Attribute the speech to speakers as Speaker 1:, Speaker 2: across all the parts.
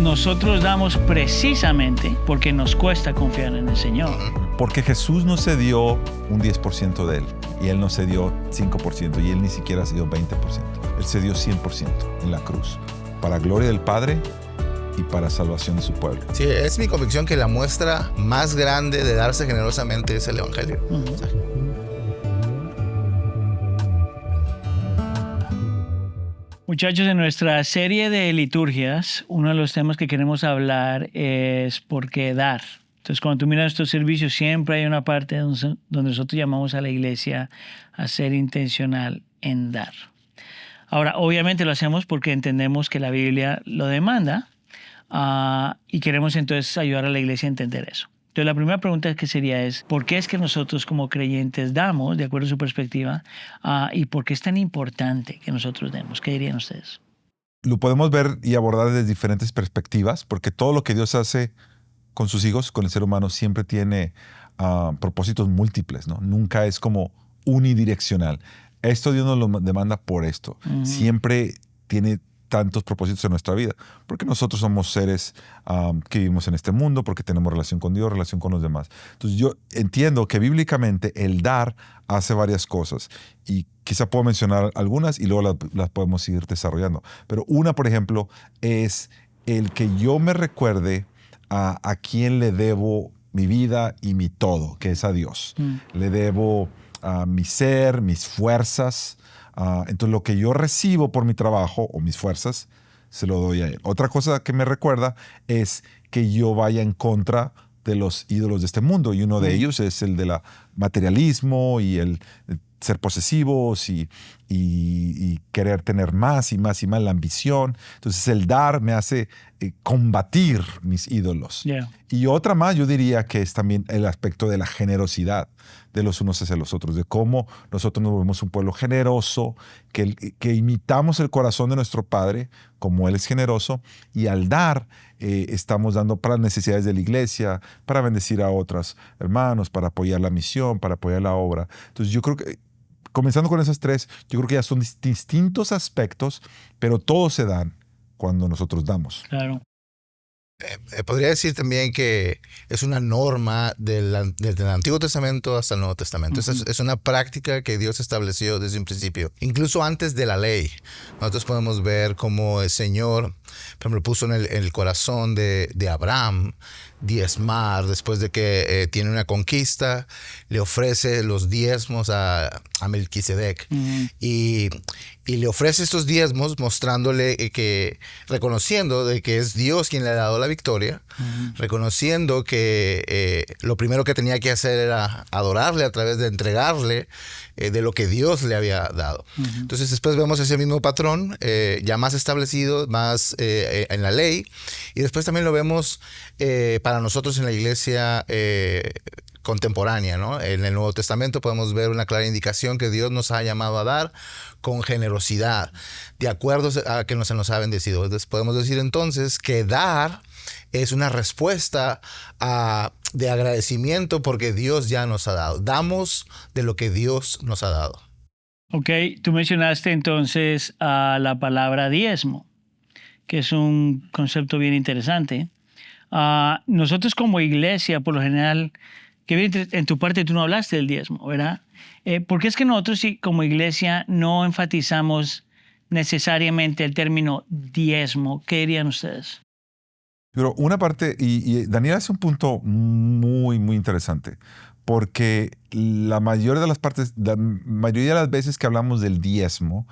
Speaker 1: nosotros damos precisamente porque nos cuesta confiar en el Señor.
Speaker 2: Porque Jesús no se dio un 10% de Él, y Él no se dio 5%, y Él ni siquiera se dio 20%. Él se dio 100% en la cruz, para gloria del Padre y para salvación de su pueblo.
Speaker 3: Sí, es mi convicción que la muestra más grande de darse generosamente es el Evangelio.
Speaker 1: Muchachos, en nuestra serie de liturgias, uno de los temas que queremos hablar es por qué dar. Entonces, cuando tú miras estos servicios, siempre hay una parte donde nosotros llamamos a la iglesia a ser intencional en dar. Ahora, obviamente lo hacemos porque entendemos que la Biblia lo demanda y queremos entonces ayudar a la iglesia a entender eso. Entonces, la primera pregunta que sería es, ¿por qué es que nosotros como creyentes damos, de acuerdo a su perspectiva, y por qué es tan importante que nosotros demos? ¿Qué dirían ustedes?
Speaker 2: Lo podemos ver y abordar desde diferentes perspectivas, porque todo lo que Dios hace con sus hijos, con el ser humano, siempre tiene propósitos múltiples, ¿no? Nunca es como unidireccional. Esto Dios nos lo demanda por esto. Siempre tiene tantos propósitos en nuestra vida, porque nosotros somos seres que vivimos en este mundo, porque tenemos relación con Dios, relación con los demás. Entonces yo entiendo que bíblicamente el dar hace varias cosas, y quizá puedo mencionar algunas y luego las podemos seguir desarrollando. Pero una, por ejemplo, es el que yo me recuerde a quién le debo mi vida y mi todo, que es a Dios. Le debo mi ser, mis fuerzas. Entonces lo que yo recibo por mi trabajo o mis fuerzas, se lo doy a Él. Otra cosa que me recuerda es que yo vaya en contra de los ídolos de este mundo, y uno de ellos es el del materialismo y el ser posesivos y querer tener más y más y más, la ambición. Entonces el dar me hace combatir mis ídolos. Y otra más, yo diría que es también el aspecto de la generosidad de los unos hacia los otros, de cómo nosotros nos volvemos un pueblo generoso, que imitamos el corazón de nuestro Padre, como Él es generoso, y al dar estamos dando para las necesidades de la iglesia, para bendecir a otros hermanos, para apoyar la misión, para apoyar la obra. Entonces yo creo que, comenzando con esas tres, yo creo que ya son distintos aspectos, pero todos se dan cuando nosotros damos.
Speaker 1: Claro.
Speaker 3: Podría decir también que es una norma desde el Antiguo Testamento hasta el Nuevo Testamento. Es una práctica que Dios estableció desde un principio, incluso antes de la ley. Nosotros podemos ver cómo el Señor, por ejemplo, puso en el corazón de Abraham diezmar. Después de que tiene una conquista, le ofrece los diezmos a Melquisedec. Y le ofrece estos diezmos mostrándole reconociendo de que es Dios quien le ha dado la victoria, reconociendo que lo primero que tenía que hacer era adorarle a través de entregarle de lo que Dios le había dado. Entonces después vemos ese mismo patrón ya más establecido, más en la ley, y después también lo vemos para nosotros en la iglesia contemporánea, ¿no? En el Nuevo Testamento podemos ver una clara indicación que Dios nos ha llamado a dar con generosidad, de acuerdo a que se nos ha bendecido. Entonces podemos decir entonces que dar es una respuesta de agradecimiento porque Dios ya nos ha dado. Damos de lo que Dios nos ha dado.
Speaker 1: Ok, tú mencionaste entonces la palabra diezmo, que es un concepto bien interesante. Nosotros como iglesia, por lo general, que bien, en tu parte tú no hablaste del diezmo, ¿verdad? ¿Por qué es que nosotros como iglesia no enfatizamos necesariamente el término diezmo? ¿Qué dirían ustedes?
Speaker 2: Pero una parte, y Daniel hace un punto muy, muy interesante, porque la mayoría de las veces que hablamos del diezmo,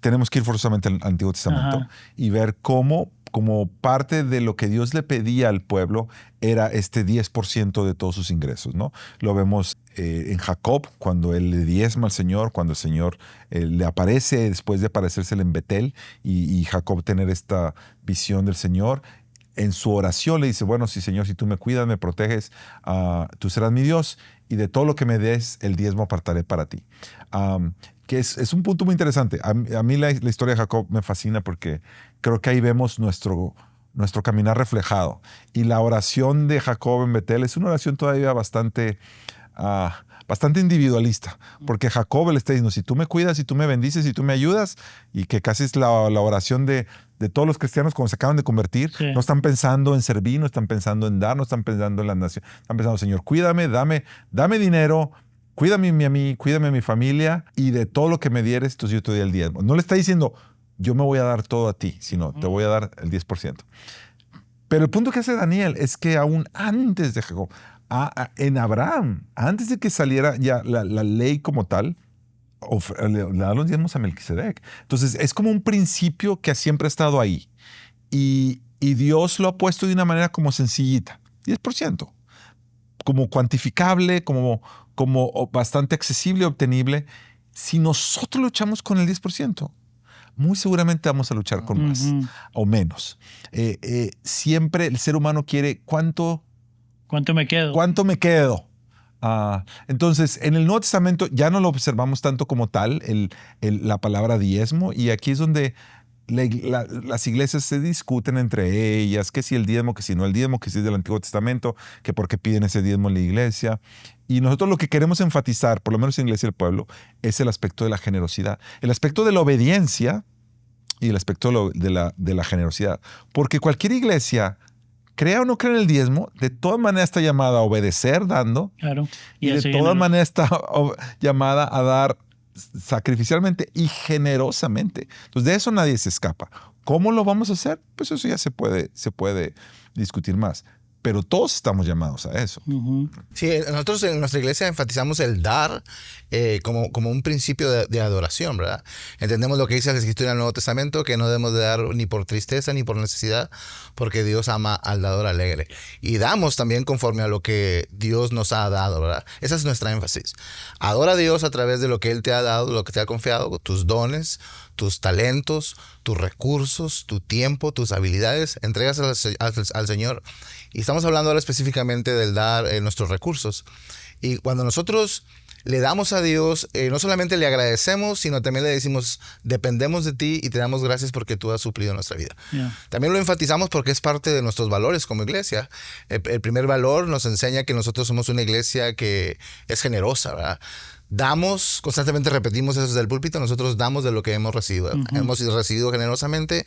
Speaker 2: tenemos que ir forzosamente al Antiguo Testamento y ver cómo, como parte de lo que Dios le pedía al pueblo, era este 10% de todos sus ingresos, ¿no? Lo vemos en Jacob, cuando él le diezma al Señor, cuando el Señor le aparece después de aparecérsele en Betel, y Jacob tener esta visión del Señor. En su oración le dice, bueno, sí, Señor, si tú me cuidas, me proteges, tú serás mi Dios, y de todo lo que me des, el diezmo apartaré para ti. Que es un punto muy interesante. A mí la historia de Jacob me fascina porque creo que ahí vemos nuestro caminar reflejado. Y la oración de Jacob en Betel es una oración todavía bastante bastante individualista, porque Jacob le está diciendo, si tú me cuidas, si tú me bendices, si tú me ayudas, y que casi es la oración de todos los cristianos cuando se acaban de convertir.
Speaker 1: Sí.
Speaker 2: No están pensando en servir, no están pensando en dar, no están pensando en la nación, están pensando, Señor, cuídame, dame dinero, cuídame a mí, cuídame a mi familia, y de todo lo que me dieres, entonces yo te doy el diezmo. No le está diciendo, yo me voy a dar todo a ti, sino te voy a dar el 10%. Pero el punto que hace Daniel es que aún antes de Jacob, en Abraham, antes de que saliera ya la ley como tal, le da los diezmos a Melquisedec. Entonces es como un principio que siempre ha estado ahí. Y Dios lo ha puesto de una manera como sencillita, 10%. Como cuantificable, como bastante accesible, obtenible. Si nosotros luchamos con el 10%, muy seguramente vamos a luchar con más o menos. Siempre el ser humano quiere ¿cuánto me quedo? ¿Cuánto me quedo? Entonces, en el Nuevo Testamento ya no lo observamos tanto como tal, la palabra diezmo, y aquí es donde las iglesias se discuten entre ellas, que si el diezmo, que si no el diezmo, que si es del Antiguo Testamento, que por qué piden ese diezmo en la iglesia. Y nosotros lo que queremos enfatizar, por lo menos en la Iglesia del Pueblo, es el aspecto de la generosidad, el aspecto de la obediencia y el aspecto de la generosidad. Porque cualquier iglesia, crea o no crea en el diezmo, de todas maneras está llamada a obedecer dando.
Speaker 1: Claro.
Speaker 2: Y de todas maneras está llamada a dar sacrificialmente y generosamente. Entonces, de eso nadie se escapa. ¿Cómo lo vamos a hacer? Pues eso ya se puede discutir más. Pero todos estamos llamados a eso.
Speaker 3: Sí, nosotros en nuestra iglesia enfatizamos el dar como un principio de adoración, ¿verdad? Entendemos lo que dice la Escritura en el Nuevo Testamento, que no debemos de dar ni por tristeza ni por necesidad, porque Dios ama al dador alegre. Y damos también conforme a lo que Dios nos ha dado, ¿verdad? Esa es nuestra énfasis. Adora a Dios a través de lo que Él te ha dado, lo que te ha confiado, tus dones, tus talentos, tus recursos, tu tiempo, tus habilidades, entregas al Señor. Y estamos hablando ahora específicamente del dar nuestros recursos. Y cuando nosotros le damos a Dios, no solamente le agradecemos, sino también le decimos, dependemos de ti y te damos gracias porque tú has suplido nuestra vida. Yeah. También lo enfatizamos porque es parte de nuestros valores como iglesia. El primer valor nos enseña que nosotros somos una iglesia que es generosa, ¿verdad? Damos, constantemente repetimos eso desde el púlpito, nosotros damos de lo que hemos recibido. Hemos recibido generosamente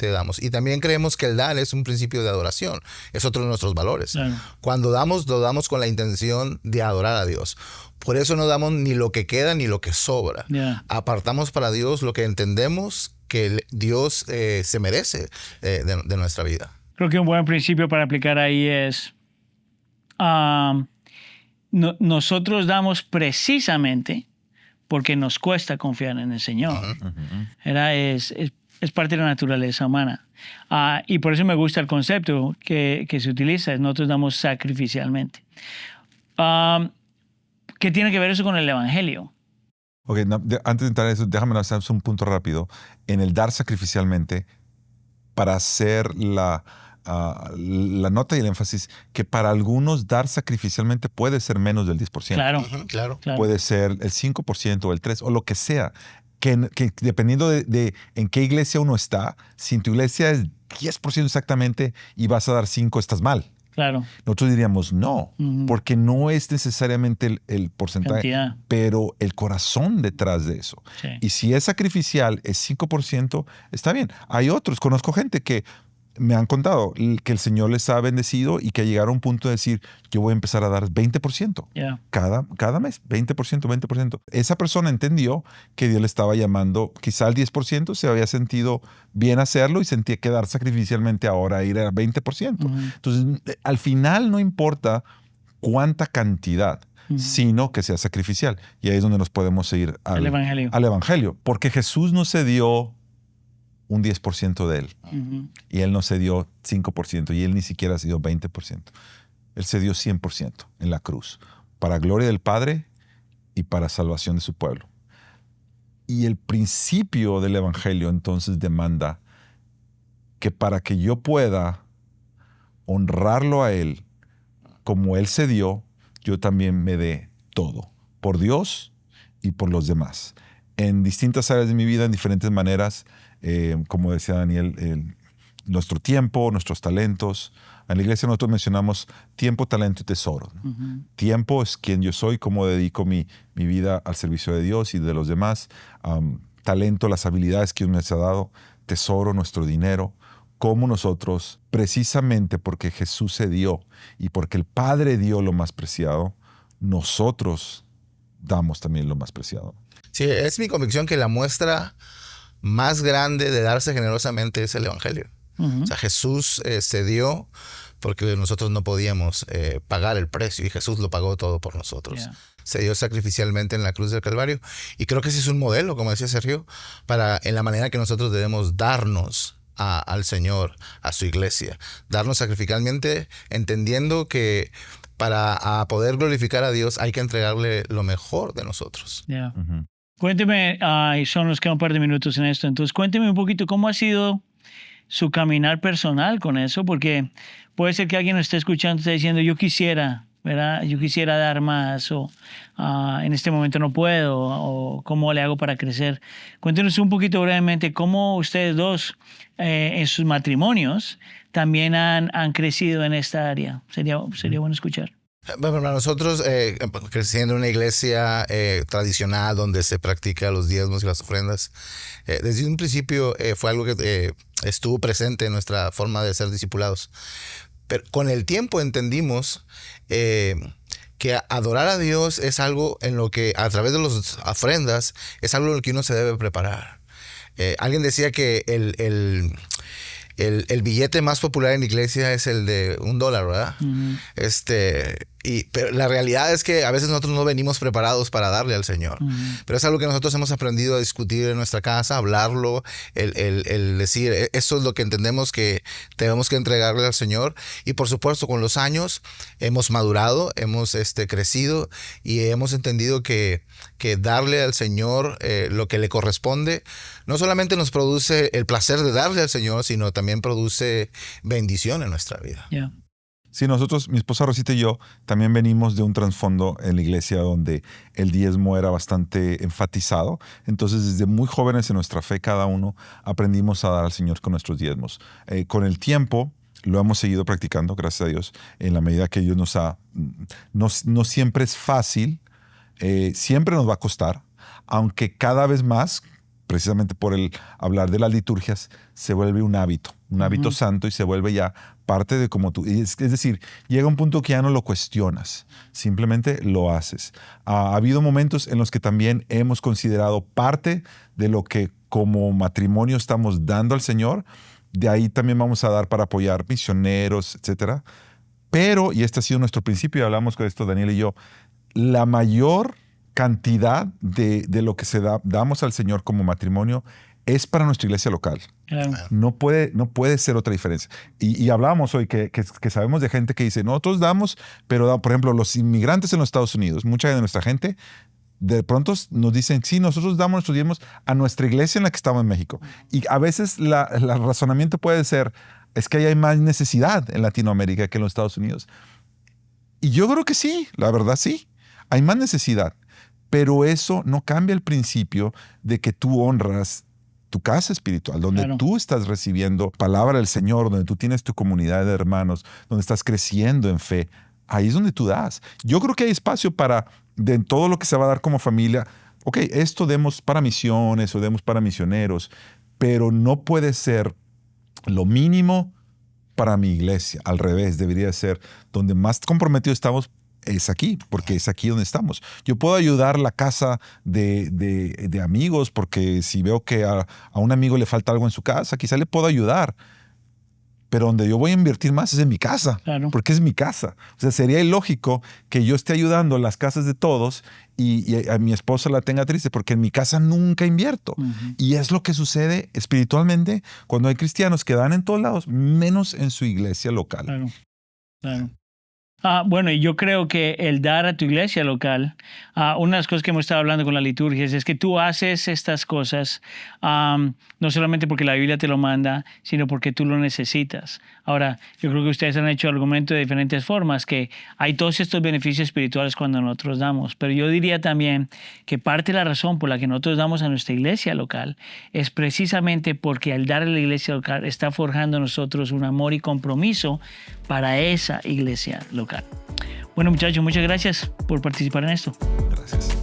Speaker 3: damos. Y también creemos que el dar es un principio de adoración, es otro de nuestros valores. Cuando damos, lo damos con la intención de adorar a Dios. Por eso no damos ni lo que queda ni lo que sobra. Apartamos para Dios lo que entendemos que Dios se merece de nuestra vida.
Speaker 1: Creo que un buen principio para aplicar ahí es... nosotros damos precisamente porque nos cuesta confiar en el Señor. Es parte de la naturaleza humana. Y por eso me gusta el concepto que se utiliza, nosotros damos sacrificialmente. ¿Qué tiene que ver eso con el Evangelio?
Speaker 2: Ok, antes de entrar en eso, déjame hacer un punto rápido. En el dar sacrificialmente, para hacer la nota y el énfasis, que para algunos dar sacrificialmente puede ser menos del 10%.
Speaker 3: Claro.
Speaker 2: Puede ser el 5% o el 3% o lo que sea. Que dependiendo de en qué iglesia uno está, si en tu iglesia es 10% exactamente y vas a dar 5%, estás mal.
Speaker 1: Claro.
Speaker 2: Nosotros diríamos no, porque no es necesariamente el porcentaje,
Speaker 1: cantidad,
Speaker 2: pero el corazón detrás de eso.
Speaker 1: Sí.
Speaker 2: Y si es sacrificial, es 5%, está bien. Hay otros, conozco gente que me han contado que el Señor les ha bendecido y que llegaron a un punto de decir, yo voy a empezar a dar 20% cada mes, 20%. Esa persona entendió que Dios le estaba llamando quizá al 10%, se había sentido bien hacerlo y sentía que dar sacrificialmente ahora ir a 20%. Entonces, al final no importa cuánta cantidad, sino que sea sacrificial. Y ahí es donde nos podemos ir al Evangelio. Porque Jesús no se dio un 10% de él. Y él no se dio 5%, y él ni siquiera se dio 20%. Él se dio 100% en la cruz, para gloria del Padre y para salvación de su pueblo. Y el principio del Evangelio entonces demanda que para que yo pueda honrarlo a él, como él se dio, yo también me dé todo, por Dios y por los demás. En distintas áreas de mi vida, en diferentes maneras. Como decía Daniel, nuestro tiempo, nuestros talentos. En la iglesia nosotros mencionamos tiempo, talento y tesoro, ¿no? Tiempo es quien yo soy, cómo dedico mi vida al servicio de Dios y de los demás. Talento, las habilidades que Dios me ha dado. Tesoro, nuestro dinero. Cómo nosotros, precisamente porque Jesús se dio y porque el Padre dio lo más preciado, nosotros damos también lo más preciado.
Speaker 3: Sí, es mi convicción que la muestra más grande de darse generosamente es el Evangelio. O sea, Jesús se dio porque nosotros no podíamos pagar el precio y Jesús lo pagó todo por nosotros.
Speaker 1: Yeah.
Speaker 3: Se dio sacrificialmente en la cruz del Calvario y creo que ese es un modelo, como decía Sergio, en la manera que nosotros debemos darnos al Señor, a su iglesia. Darnos sacrificialmente, entendiendo que para poder glorificar a Dios hay que entregarle lo mejor de nosotros.
Speaker 1: Yeah. Cuénteme, y solo nos quedan un par de minutos en esto, entonces cuénteme un poquito cómo ha sido su caminar personal con eso, porque puede ser que alguien nos esté escuchando y esté diciendo, yo quisiera, ¿verdad? Yo quisiera dar más, o en este momento no puedo, o cómo le hago para crecer. Cuéntenos un poquito brevemente cómo ustedes dos en sus matrimonios también han crecido en esta área. Sería bueno escuchar.
Speaker 3: Bueno, para nosotros, creciendo en una iglesia tradicional donde se practica los diezmos y las ofrendas, desde un principio fue algo que estuvo presente en nuestra forma de ser discipulados. Pero con el tiempo entendimos que adorar a Dios es algo en lo que, a través de las ofrendas, es algo en lo que uno se debe preparar. Alguien decía que el billete más popular en la iglesia es el de $1, ¿verdad? Pero la realidad es que a veces nosotros no venimos preparados para darle al Señor. Pero es algo que nosotros hemos aprendido a discutir en nuestra casa, hablarlo, el decir, eso es lo que entendemos que tenemos que entregarle al Señor. Y por supuesto, con los años hemos madurado, hemos crecido y hemos entendido que darle al Señor lo que le corresponde no solamente nos produce el placer de darle al Señor, sino también produce bendición en nuestra vida.
Speaker 1: Yeah.
Speaker 2: Sí, nosotros, mi esposa Rosita y yo, también venimos de un trasfondo en la iglesia donde el diezmo era bastante enfatizado. Entonces, desde muy jóvenes en nuestra fe, cada uno aprendimos a dar al Señor con nuestros diezmos. Con el tiempo, lo hemos seguido practicando, gracias a Dios, en la medida que Dios nos ha... No siempre es fácil, siempre nos va a costar, aunque cada vez más, precisamente por el hablar de las liturgias, se vuelve un hábito santo y se vuelve ya parte de como tú. Es decir, llega un punto que ya no lo cuestionas, simplemente lo haces. Ha habido momentos en los que también hemos considerado parte de lo que como matrimonio estamos dando al Señor, de ahí también vamos a dar para apoyar misioneros, etcétera. Pero, y este ha sido nuestro principio, y hablamos con esto Daniel y yo, la mayor cantidad de lo que damos al Señor como matrimonio es para nuestra iglesia local.
Speaker 1: Claro.
Speaker 2: No puede ser otra diferencia. Y hablábamos hoy que sabemos de gente que dice, nosotros damos, pero por ejemplo, los inmigrantes en los Estados Unidos, mucha de nuestra gente, de pronto nos dicen, sí, nosotros damos nuestros diezmos a nuestra iglesia en la que estamos en México. Y a veces el razonamiento puede ser, es que ahí hay más necesidad en Latinoamérica que en los Estados Unidos. Y yo creo que sí, la verdad sí, hay más necesidad. Pero eso no cambia el principio de que tú honras tu casa espiritual, donde
Speaker 1: Claro.
Speaker 2: tú estás recibiendo palabra del Señor, donde tú tienes tu comunidad de hermanos, donde estás creciendo en fe. Ahí es donde tú das. Yo creo que hay espacio para, de todo lo que se va a dar como familia, ok, esto demos para misiones o demos para misioneros, pero no puede ser lo mínimo para mi iglesia. Al revés, debería ser donde más comprometidos estamos. Es aquí, porque es aquí donde estamos. Yo puedo ayudar la casa de amigos, porque si veo que a un amigo le falta algo en su casa, quizá le puedo ayudar. Pero donde yo voy a invertir más es en mi casa,
Speaker 1: Claro.
Speaker 2: porque es mi casa. O sea, sería ilógico que yo esté ayudando en las casas de todos y a mi esposa la tenga triste, porque en mi casa nunca invierto. Y es lo que sucede espiritualmente cuando hay cristianos que dan en todos lados, menos en su iglesia local.
Speaker 1: Claro. Claro. Bueno, y yo creo que el dar a tu iglesia local, una de las cosas que hemos estado hablando con la liturgia es que tú haces estas cosas no solamente porque la Biblia te lo manda, sino porque tú lo necesitas. Ahora, yo creo que ustedes han hecho argumento de diferentes formas, que hay todos estos beneficios espirituales cuando nosotros damos, pero yo diría también que parte de la razón por la que nosotros damos a nuestra iglesia local es precisamente porque al dar a la iglesia local está forjando en nosotros un amor y compromiso para esa iglesia local. Bueno, muchachos, muchas gracias por participar en esto.
Speaker 2: Gracias.